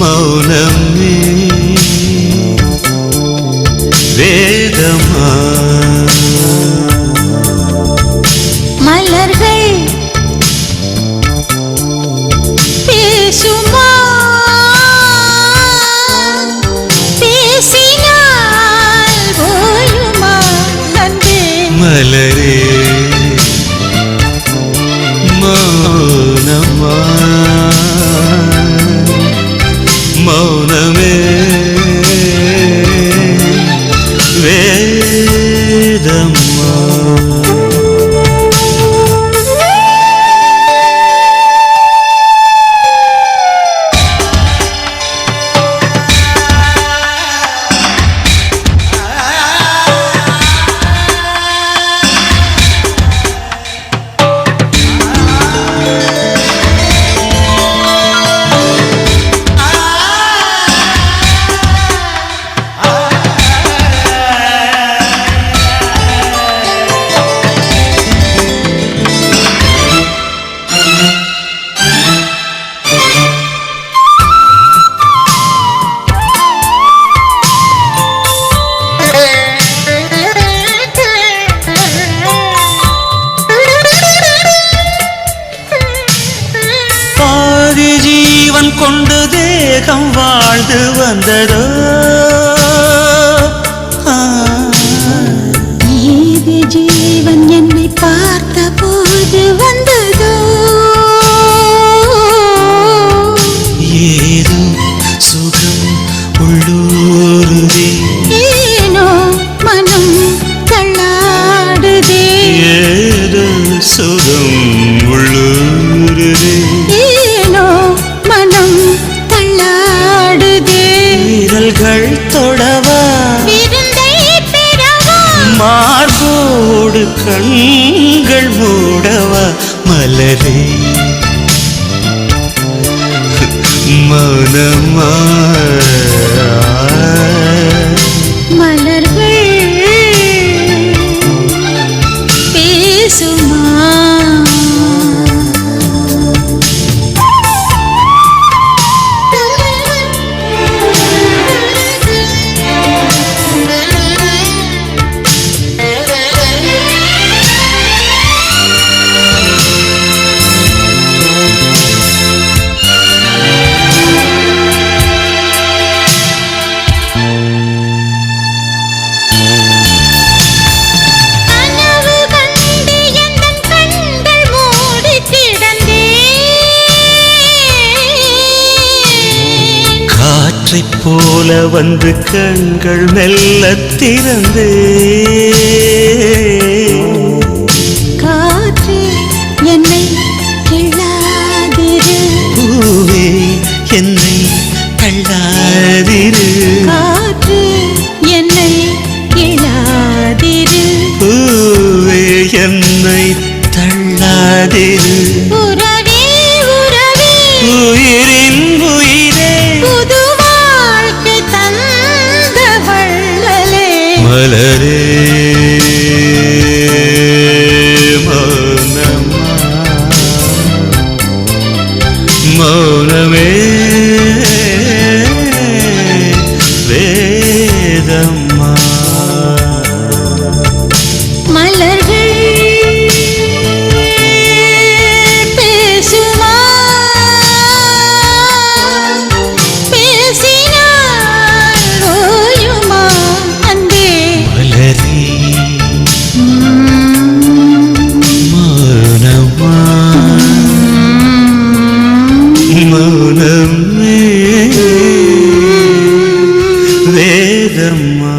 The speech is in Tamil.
மௌனமே வேதமா மலர்கள் பேசுமா பேசினால் போயுமா அன்பே மலரே மௌனமா மௌனமே வேதமா கொண்டு தேகம் வாழ்ந்து வந்ததோ ஏது ஜீவன் என்னை பார்த்த போது வந்ததோ ஏதோ சுகம் உள்ளூருதே ஏனோ மனம் தள்ளாடுதே ஏதோ சுகம் உள்ளூருதே ஏனோ மனம் தள்ளாடுதே விரல்கள் தொடவா விருந்தை பெறவா மார்போடு கண்கள் மூடவா மலரே மௌனமா மலர்கள் பேசுமா போல வந்து கண்கள் மெல்ல திறந்தே காற்றே என்னை கிள்ளாதிரு பூவே என்னை தள்ளாதிரு காற்றே என்னை கிள்ளாதிரு பூவே என்னை தள்ளாதிரு உறவே உறவே உயிரின் உயிரே மலரே மௌனமா மௌனமே வேதமா மலர்கள் பேசுமா பேசினால் ஓயுமா அன்பே மலரே மௌனமா மௌனமே வேதமா